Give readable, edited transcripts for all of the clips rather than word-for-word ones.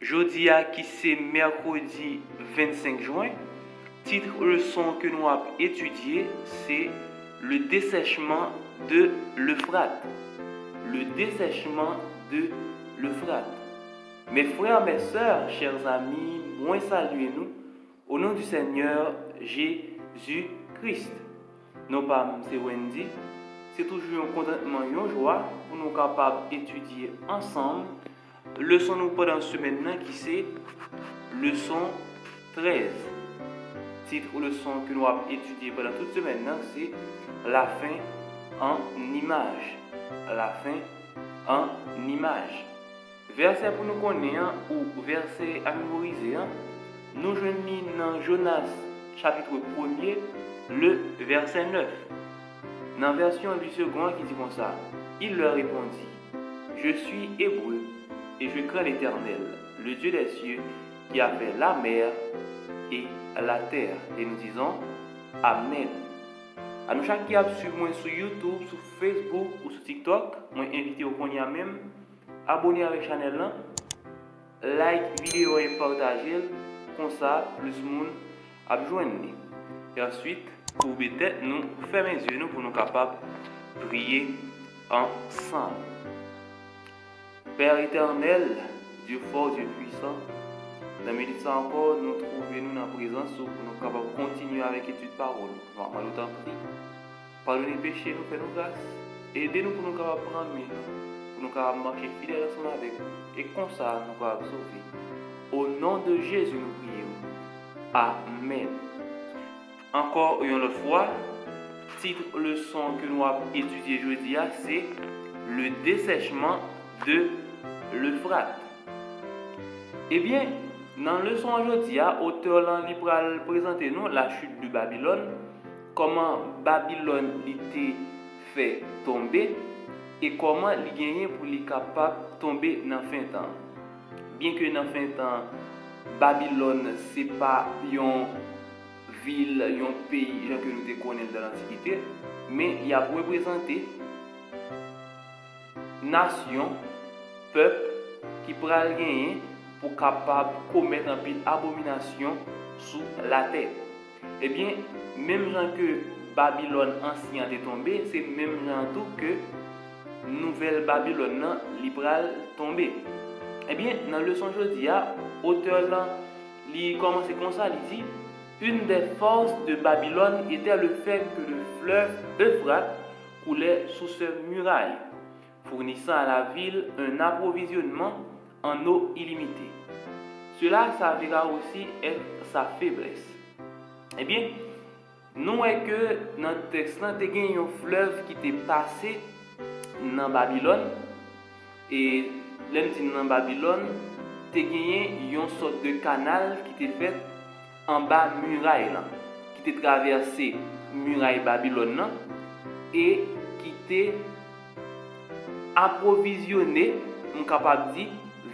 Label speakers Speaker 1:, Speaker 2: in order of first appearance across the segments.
Speaker 1: Jeudi qui c'est mercredi 25 juin. Titre leçon que nous avons étudié, c'est le dessèchement de l'Euphrate. Le dessèchement de l'Euphrate. Mes frères, mes sœurs, chers amis, moi saluez-nous au nom du Seigneur Jésus-Christ. Non pas c'est Wendy, c'est toujours un contentement, une joie pour nous capables d'étudier ensemble. Leçon nous pendant cette semaine qui c'est leçon 13. Titre ou leçon que nous avons étudié pendant toute semaine c'est la fin en image. La fin en image. Verset pour nous connaître ou verset à mémoriser, nous joignons dans Jonas chapitre 1er, le verset 9. Dans la version du second qui dit comme ça, il leur répondit, je suis hébreu et je crains l'Éternel, le Dieu des cieux qui a fait la mer et la terre. Et nous disons Amen. À nous chaque qui a suivi moi sur YouTube, sur Facebook ou sur TikTok, moi invité au Konya même, abonner avec la chaîne là, like vidéo et partager, comme ça plus de monde a joindre. Et ensuite, pour peut-être nous fermer les yeux pour nous capables de prier ensemble. Père éternel, Dieu fort, Dieu puissant, dans mes minutes encore, nous trouvons dans la présence pour nous capables de continuer avec l'étude de parole. Nous allons t'en prier. Pardonnez les péchés, nous faisons grâce. Aidez-nous pour nous capables de prendre pour nous capables de marcher fidèles ensemble avec vous. Et comme ça, nous capables de sauver. Au nom de Jésus, nous prions. Amen. Encore une autre fois, titre leçon que nous avons étudié jeudi, c'est le dessèchement de l'Euphrate. Eh bien, dans la leçon aujourd'hui, l'auteur va présenter nous la chute de Babylone, comment Babylone était fait tomber et comment il gagne pour les capable de tomber dans la fin de temps. Bien que dans la fin de temps, Babylone c'est pas une ville, un pays que nous connaissons dans l'Antiquité, mais il a représenté nation, peuple qui pourra gagner pour capable commettre un pile abomination sous la terre. Eh bien, même gens que Babylone ancien est tombé, c'est même gens tout que nouvelle Babylone libérale tombé. Eh bien, dans la leçon aujourd'hui, l'auteur là, il commence comme ça, il dit une des forces de Babylone était le fait que le fleuve Euphrate coulait sous ses murailles, fournissant à la ville un approvisionnement en eau illimitée. Cela s'avérera aussi être sa faiblesse. Eh bien, nous voyons que dans le texte, il y a un fleuve qui était passé dans Babylone. Et dans Babylone, il y a une sorte de canal qui était fait en bas de muraille, qui était traversé muraille Babylone et qui était approvisionné, on est capable de dire,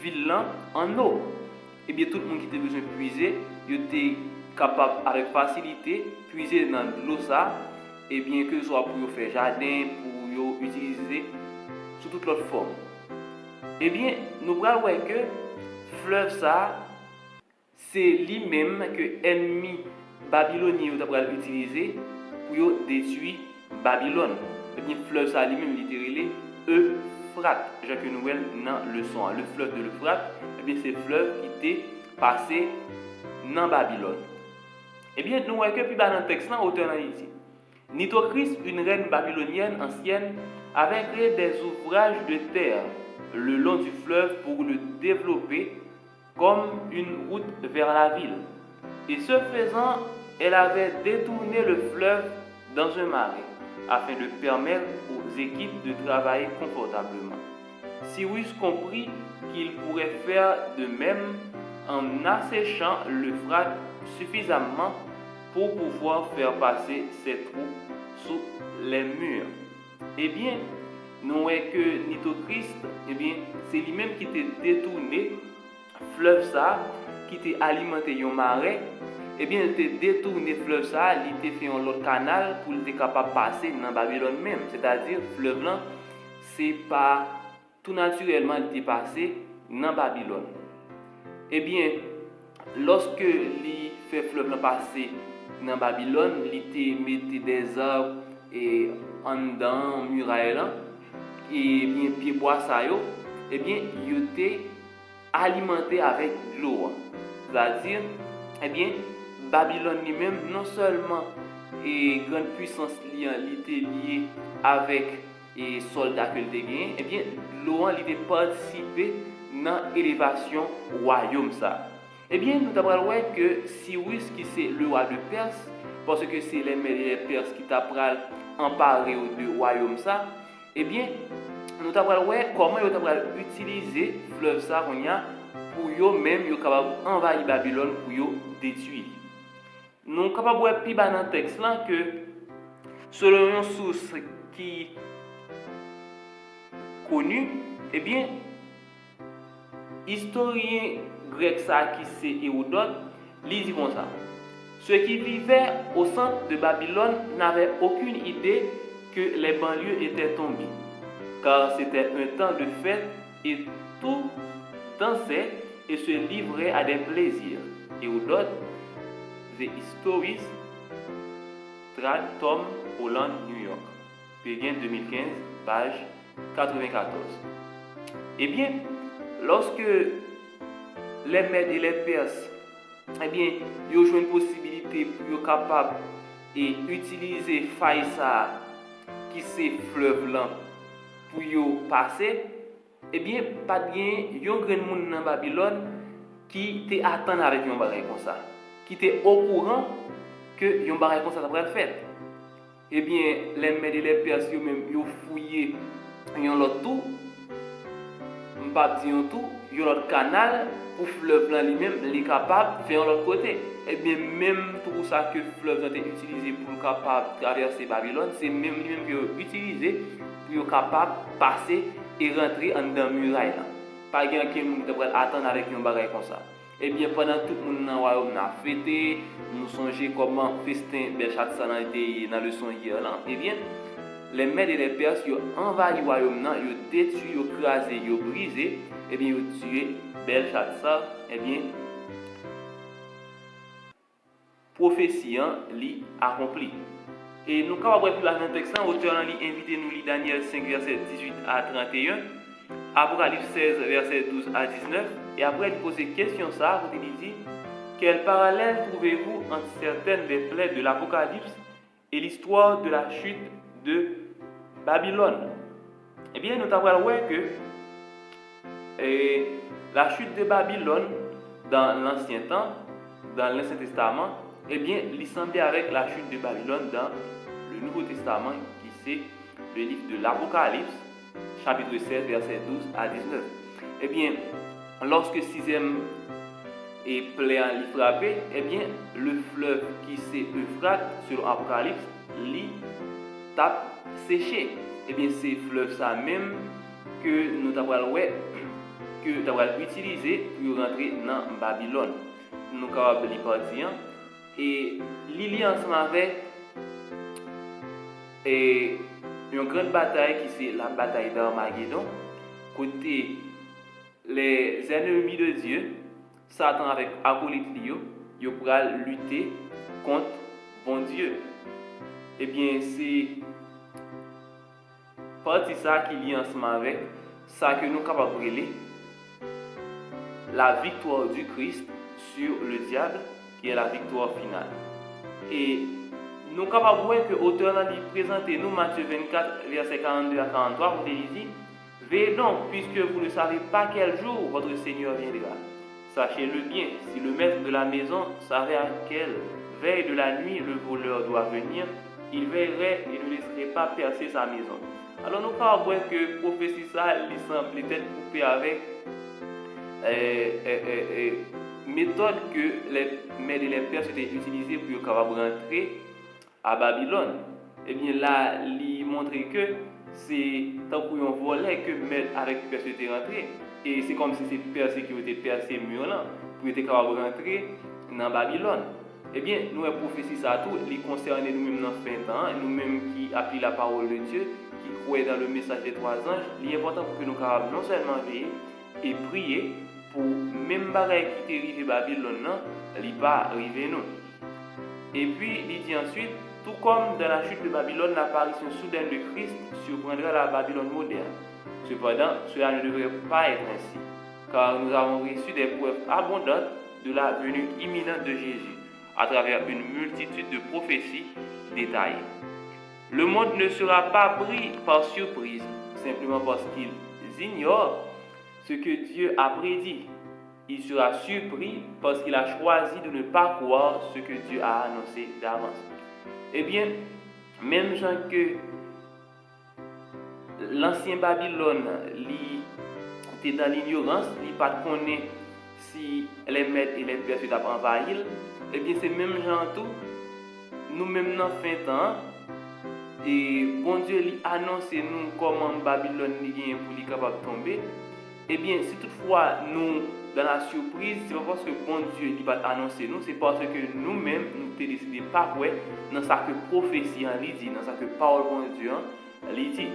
Speaker 1: ville en eau. Et bien tout le monde qui était besoin de puiser, il était capable avec facilité puiser dans l'eau ça, et bien que ce soit pour faire jardin, pour utiliser sous toute autre forme. Eh bien, nous voyons que fleuve ça, c'est lui-même que l'ennemi babylonien va utiliser pour détruire Babylone. Eh bien, fleuve ça lui-même littéralement Euphrate. Jacques Noël dans le son, le fleuve de l'Euphrate, eh bien c'est fleuve qui était passé dans Babylone. Eh bien, nous voyons que puis dans le texte là, auteur ici. Nitocris, une reine babylonienne ancienne, avait créé des ouvrages de terre le long du fleuve pour le développer comme une route vers la ville. Et ce faisant, elle avait détourné le fleuve dans un marais afin de permettre aux équipes de travailler confortablement. Cyrus comprit qu'il pourrait faire de même en asséchant l'Euphrate suffisamment pour pouvoir faire passer ses troupes sous les murs. Eh bien, nous voyons que Nitocris, eh bien, c'est lui-même qui était détourné fleuve ça, qui était alimenté un marais. Eh bien, il était détourné fleuve ça, il était fait un autre canal pour être capable de passer dans Babylone même. C'est-à-dire, fleuve là, c'est pas tout naturellement il était passé dans Babylone. eh bien, lorsque li fait fleuve passer dans Babylone, li te mette des arbres et en dedans muraille là, et bien pied bois ça yo, eh bien, yo te alimenté avec l'eau. C'est-à-dire, eh bien, Babylone lui-même, non seulement et grande puissance était liée avec les soldats que le gagné, eh bien, l'eau a participé dans l'élévation royaume ça. Eh bien, nous avons voir que Cyrus, qui c'est le roi de Perse, parce que c'est les Mèdes et les Perses qui t'a emparé du royaume ça, eh bien, nous avons voir comment ils ont utilisé le fleuve ça pour yo même yo capable envahir Babylone pour yo détruire. Nous sommes capables de voir plus bas dans le texte là que selon une source qui connue, eh bien, historien grec ça qui c'est Hérodote, il dit comme ça. Ceux qui vivaient au centre de Babylone n'avaient aucune idée que les banlieues étaient tombées, car c'était un temps de fête et tout dansait et se livrait à des plaisirs. Hérodote, The Stories, Tom Holland, New York. Péguin 2015, page 94. Eh bien, lorsque les Mèdes et les Perses, eh bien, ils ont une possibilité pour être capable d'utiliser faille ça qui c'est fleuve là pour passer, eh bien, pas de gain, il y a un grand monde dans Babylone qui t'attend avec un bagage comme ça, qui était au courant que un bagage comme ça va le faire. Eh bien, les Mèdes et les Perses, ils ont fouillé l'autre tout, pas dire tout, l'autre canal pour fleuve là lui-même, il est capable de faire l'autre côté. Eh bien, même tout ça que fleuve a été utilisé pour capable traverser Babylone, c'est même lui-même qui a utilisé pour capable passer et rentrer en dans muraille là. Pas quelqu'un qui devrait attendre avec un bagage comme ça. Eh bien, pendant tout le monde dans le royaume a fêté, nous songeons comment festin Belshazzar était dans le son hier là. Eh bien, les Mèdes et les Perses ont envahi le royaume, ils ont détruit, ils ont écrasé, ils ont brisé, et bien ils ont tué Belshazzar, et bien prophétie li accomplie. Et nous quand on va plus dans le texte, l'auteur li invité nous li Daniel 5 verset 18 à 31, Apocalypse 16 verset 12 à 19, et après il pose question ça, il dit quel parallèle trouvez-vous entre certaines des plaies de l'Apocalypse et l'histoire de la chute de Babylone? Eh bien, nous avons vu que la chute de Babylone dans l'Ancien Temps, dans l'Ancien Testament, eh bien, il semblait avec la chute de Babylone dans le Nouveau Testament, qui c'est le livre de l'Apocalypse, chapitre 16, verset 12 à 19. Eh bien, lorsque sixième et plaie en frappé, eh bien, le fleuve qui c'est Euphrates, selon l'Apocalypse, lui tape séché. Eh bien, c'est fleuve ça même que nous avons utilisé pour rentrer dans Babylone. Nous avons partir et l'île ensemble avec une grande bataille qui c'est la bataille d'Armageddon. Côté les ennemis de Dieu, Satan avec acolyte ils pourra lutter contre bon Dieu. Eh bien, c'est partie ça qui lie ensemble avec ça que nous sommes capables de brûler la victoire du Christ sur le diable, qui est la victoire finale. Et nous sommes capables de voir que l'auteur a présenté nous Matthieu 24, verset 42 à 43, où il dit veillez donc, puisque vous ne savez pas quel jour votre Seigneur viendra. Sachez-le bien, si le maître de la maison savait à quelle veille de la nuit le voleur doit venir, il veillerait et ne laisserait pas percer sa maison. Alors nous pouvons voir que prophétie ça, il semble peut-être coupé avec méthode que les Mèdes et les Perses étaient utilisées pour capable rentrer à Babylone. Et bien là, il montre que c'est tant qu'on volet que Mèdes avec Perses étaient rentrés. Et c'est comme si c'est Perses qui ont été percés mur là pour être capable de rentrer dans Babylone. Eh bien, nous avons prophétie ça tout, les concernés nous-mêmes dans fin temps, nous-mêmes qui appliquons la parole de Dieu, qui croyons dans le message des trois anges. Il est important pour que nous puissions non seulement veiller et prier, pour même bagaille qui est arrivé Babylone, non, il pas arrivé nous. Et puis, il dit ensuite, tout comme dans la chute de Babylone, l'apparition soudaine de Christ surprendra la Babylone moderne. Cependant, cela ne devrait pas être ainsi, car nous avons reçu des preuves abondantes de la venue imminente de Jésus à travers une multitude de prophéties détaillées. Le monde ne sera pas pris par surprise, simplement parce qu'ils ignorent ce que Dieu a prédit. Il sera surpris parce qu'il a choisi de ne pas croire ce que Dieu a annoncé d'avance. Eh bien, même gens que l'ancien Babylone était dans l'ignorance, il pas connaît si les maîtres et les pères sont envahis, eh bien c'est même gens tout, nous-mêmes dans fin temps, et bon Dieu lui annonce nous comment Babylone est pour lui capable de tomber. Eh bien, si toutefois nous dans la surprise, c'est pas parce que bon Dieu il va annoncer nous, c'est parce que nous-mêmes nous avons décidé pas ouais dans ça que prophétie en dit, dans ça que parole bon Dieu en dit.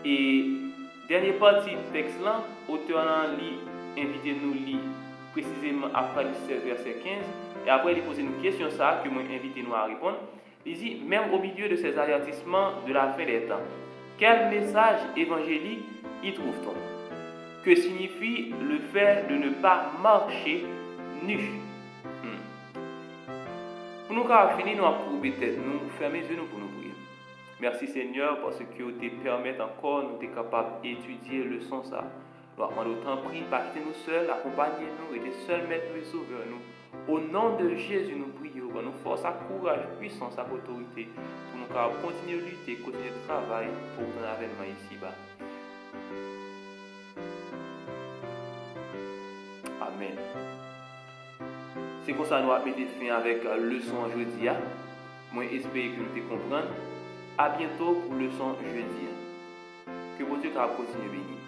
Speaker 1: Et dernière partie du texte là, auteur en invité nous lire précisément après le 16 verset 15 et après il pose une question ça que moi invité nous à répondre. Il dit même au milieu de ces avertissements de la fin des temps, quel message évangélique y trouve-t-on? Que signifie le fait de ne pas marcher nu? Pour nous finir, nous avons courber tête, nous fermer les yeux pour nous prier. Merci Seigneur parce que tu te permets encore nous être capables d'étudier le son ça. Nous avons autant pris, partez-nous seuls, accompagnez-nous, et seuls maître et sauveur nous. Au nom de Jésus, nous prions, nous force à courage, puissance, à autorité, pour nous continuer de lutter, continuer de travailler pour ton avènement ici-bas. Amen. C'est comme ça que nous avons mis fin avec la leçon jeudi. Moi, j'espère que nous te comprendre. À bientôt pour leçon jeudi. Que votre Dieu continue à bénir.